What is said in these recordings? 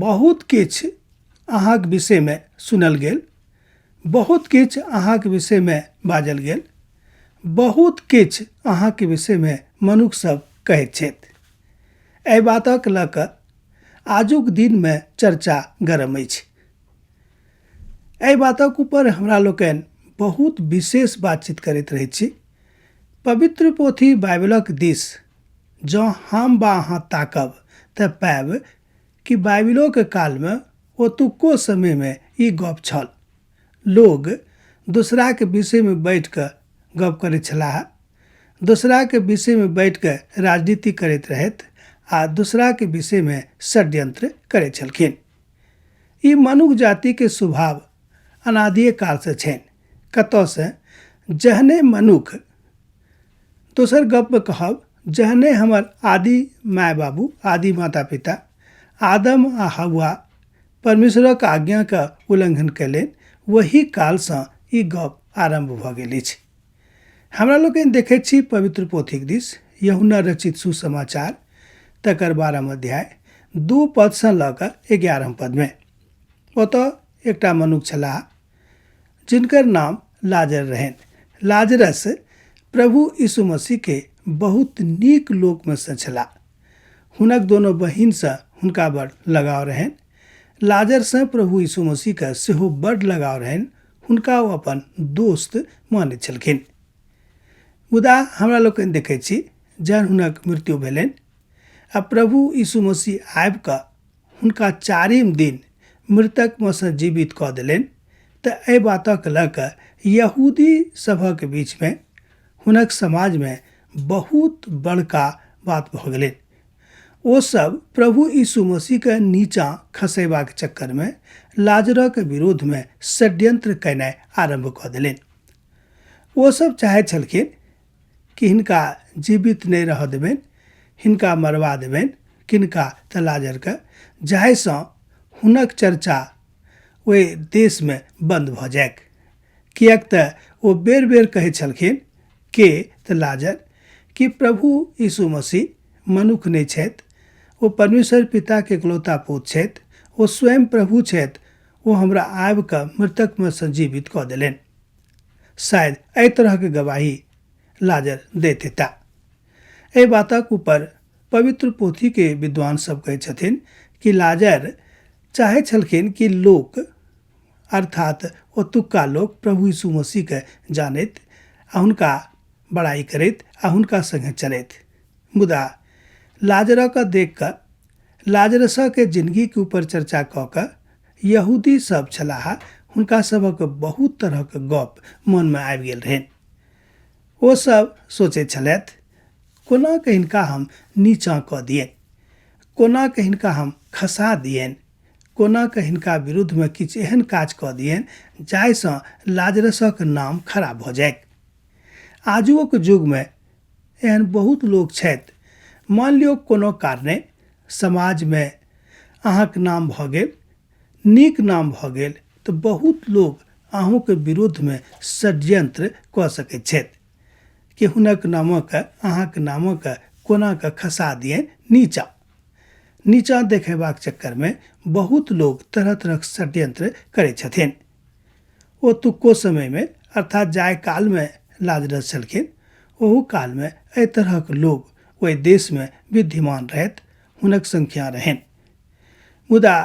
बहुत किछु अहाँक विषयमे सुनल गेल, बहुत किछु अहाँक विषयमे बाजल गेल, बहुत किछु अहाँके विषयमे मनुख सब कहैत छथि। एहि बातक लऽ कऽ आजुक दिनमे चर्चा गरम अछि। एहि बातक ऊपर हमरा लोकनि बहुत विशेष बातचीत करैत रहैत छी। पवित्र पोथी बाइबलक दिस जँ हम वा अहाँ ताकब तऽ पाएब कि बाइबलोक कालमे ओतुक्को समयमे ई गप छल। लोग दोसराके विषयमे बैठ कऽ गप करैत छलाह, दोसराके विषयमे बैठ कऽ राजनीति करैत रहथि आ दोसराके विषयमे षड्यंत्र करैत छलखिन। ई मनुष्य जातिके स्वभाव अनादिए कालसँ छनि। कतऽसँ? जहने मनुख, दोसर गपमे कहब, जहने हमर आदि माय बाबू, आदि माता पिता आदम आ हव्वा परमेश्वरक आज्ञाके उल्लंघन कयलनि, वही कालसँ ई गप आरम्भ भऽ गेल अछि। हमरा लोकनि देखैत छी पवित्र पोथीक दिस यूहन्ना रचित सुसमाचार तकर 12 अध्याय 2 पदसँ लऽ कऽ 11 पदमे ओतऽ एकटा मनुष्य छलाह जिनकर नाम लाजर रहनि। लाजरस प्रभु यीशु मसीहके बहुत नीक लोकमे सँ छलाह। हुनक दोनों बहिनसँ हुनका बड़ लगाव रहनि। लाजरसँ प्रभु यीशु मसीहके सेहो बड़ लगाव रहनि। हुनका ओ अपन दोस्त मानैत छलखिन। मुदा हमरा लोकनि देखैत छी जहन हुनक मृत्यु भेलनि आ प्रभु यीशु मसीह आबि कऽ हुनका 4 दिन मृतकमे सँ जीवित कऽ देलनि, तऽ एहि बातक लऽ कऽ यहूदी सभक बीचमे, हुनक समाजमे बहुत बड़का बात भऽ गेलनि। ओ सब प्रभु यीशु मसीहके नीचाँ खसेबाक चक्करमे लाजरक विरोधमे षड्यंत्र कयनाइ आरम्भ कऽ देलनि। ओ सब चाहैत छलखिन कि हिनका जीवित नहि रहऽ देबनि, हिनका मरवा देबनि, किनका तऽ लाजरके, जाहिसँ हुनक चर्चा ओहि देशमे बन्द भऽ जायक। किएक तऽ ओ बेर बेर कहै छलखिन के तऽ लाजर कि प्रभु यीशु मसीह मनुख नहि छथि, ओ परमेश्वर पिताके इकलौता पुत्र छथि, ओ स्वयं प्रभु छथि, ओ हमरा आबि कऽ मृतकमे सँ जीवित कऽ देलनि। शायद एहि तरहके गवाही लाजर दैत हेताह। एहि बातक ऊपर पवित्र पोथीके विद्वान सब कहै छथिन कि लाजर चाहै छलखिन कि लोक, अर्थात ओतुक्का लोक, प्रभु यीशु मसीहके जानैत आ हुनका बड़ाई करैत आ हुनका संगे चलैत। मुदा लाजरके देख कऽ, लाजरसके जिंदगीके ऊपर चर्चा कऽ कऽ यहूदी सब छलाह, हुनका सभक बहुत तरहके गप मनमे आबि गेल रहनि। ओ सब सोचैत छलथि कोना कऽ हिनका हम नीचाँ कऽ दियनि, कोना कऽ हिनका हम खसा दियनि, कोना कऽ हिनका विरुद्धमे किछु एहन काज कऽ दियनि जाहिसँ लाजरसक नाम खराब भऽ जायक। आजुक युगमे एहन बहुत लोक छथि। मान लियौ कोनो कारणे समाजमे अहाँक नाम भऽ गेल, नीक नाम भऽ गेल, तऽ बहुत लोक अहूँके विरुद्धमे षड्यंत्र कऽ सकैत छथि कि हुनक नामके, अहाँक नामके कोना कऽ खसा दियनि नीचाँ। नीचाँ देखेबाक चक्करमे बहुत लोग तरह तरहक षड्यंत्र करैत छथिन। ओ तुक्को समयमे, अर्थात जाहि कालमे लाजरस छलखिन, ओहू कालमे एहि तरहक लोग ओहि देशमे विद्यमान रहथि, हुनक संख्या रहनि। मुदा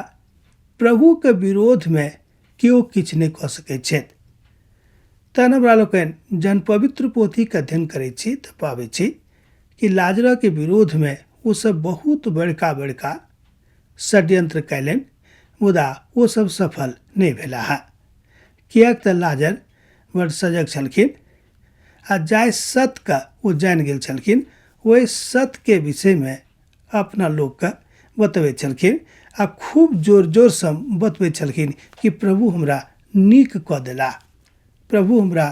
प्रभुके विरोधमे केओ किछु नहि कऽ सकैत छथि। तहन हमरा लोकनि जहन पवित्र पोथीके अध्ययन करैत छी तऽ पाबै छी कि लाजरके विरोधमे ओसब बहुत बड़का बड़का षड्यंत्र कयलनि, मुदा ओ सब सफल नहि भेलाह। किएक तऽ लाजर बड़ सजग छलखिन आ जाहि सत्यके ओ जानि गेल छलखिन, ओहि सत्यके विषयमे अपना लोकके बतबैत छलखिन आ खूब जोर जोरसँ बतबैत छलखिन कि प्रभु हमरा नीक कऽ देला, प्रभु हमरा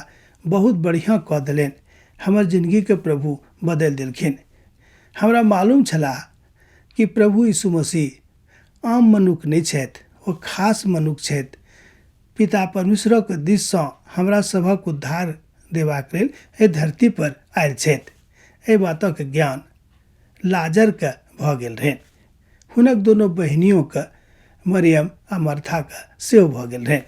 बहुत बढ़िआँ कऽ देलनि, हमर जिन्दगीके प्रभु बदलि देलखिन। हमरा मालूम छला कि प्रभु यीशु मसीह आम मनुष्य नहि छथि, ओ खास मनुष्य छथि। पिता परमेश्वरक दिससँ हमरा सभक उद्धार देबाक लेल एहि धरती पर आयल छथि। एहि बातक ज्ञान लाजरके भऽ गेल रहनि। हुनक दोनों बहिनियों के मरियम आ मरथाक सेहो भऽ गेल रहै।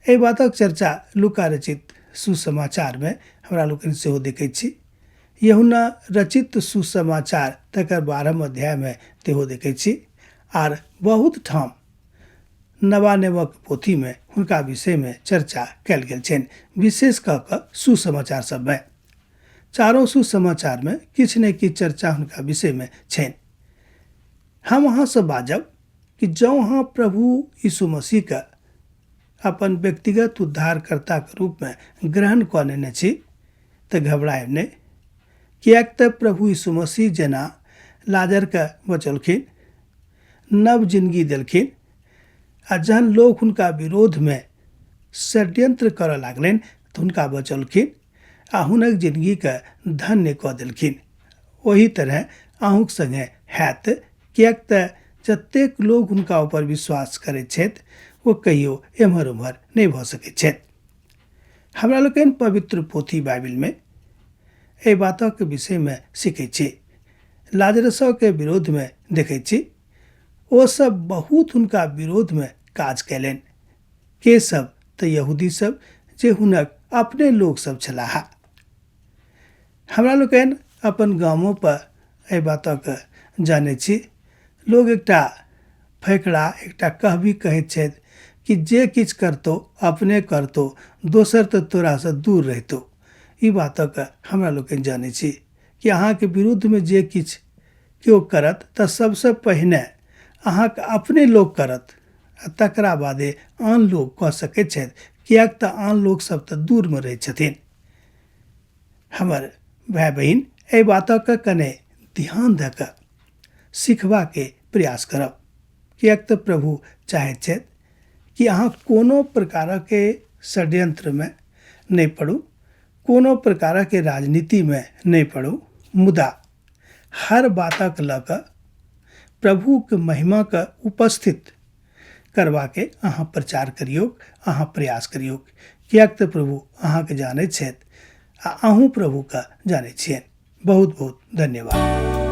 एहि बातक चर्चा लूका रचित सुसमाचार में हमरा लोकनि सेहो देखैत छी। यूहन्ना रचित सुसमाचार तकर 12वां अध्याय में तेहो देखैत छी। आर बहुत ठाम नवानेमक पोथी में हुनका विषय में चर्चा कयल गेल छनि, विशेष कऽ कऽ सुसमाचार सब में। चारों सुसमाचार में किछ ने किछ चर्चा हुनका विषय में छनि। हम अहाँ से बाजब कि जँ अहाँ प्रभु यीशु मसीह के अपन व्यक्तिगत उद्धारकर्ता के रूप में ग्रहण कऽ लेने छी तऽ घबराएब नहि, किएक तऽ प्रभु यीशु मसीह जेना लाजर के बचौलखिन, नव जिंदगी देलखिन, आ जहन लोग हुनका विरोध में षड्यंत्र करऽ लागलनि तऽ हुनका बचौलखिन आ हुनक जिंदगी के धन्य कऽ देलखिन। ओही तरह अहूँक संगे हैत, किएक तऽ जतेक लोग हुनका ऊपर विश्वास करैत छथि वो कहियो एम्हर उम्हर नहीं भऽ सकैत छथि। हमरा लोकनि पवित्र पोथी बाइबिल में एहि बातक विषय में सीखैत छी। लाजरसो के विरोध में देखैत छी, ओ सब बहुत हुनका विरोध में काज कयलनि। के सब तऽ यहूदी सब जे हुनक अपने लोग सब छलाह। हमरा लोकनि अपन गामों पर एहि बातक जानै छी। लोग एकटा फैकड़ा, एकटा कहबी कहैत छथि कि जे किछ करतो अपने करतो, दोसर तऽ तोरा से दूर रहतो। ई बातक हमरा लोकनि जानै छी कि अहाँके विरुद्ध में जे किछ केओ करत तऽ सबसे पहिने अहाँके अपने लोग करत, तकरा बादे आन लोग कऽ सकैत छथि, किएक तऽ आन लोग सब तऽ दूर में रहै छथिन। हमर भाई बहिन एहि बातक कने ध्यान दऽ कऽ सिखबा के प्रयास करब, किएक तऽ प्रभु चाहैत छथि कि अहाँ कोनो प्रकार के षड्यंत्र में नहीं पड़ू, कोनो प्रकार के राजनीति में नहीं पड़ू, मुदा हर बातक लऽ कऽ प्रभु के महिमा के उपस्थित करवा के अहाँ प्रचार करियौ, अहाँ प्रयास करियौ, किएक तऽ प्रभु अहाँ के जानैत छथि आ अहूँ प्रभु के जानैत छियनि। बहुत बहुत धन्यवाद।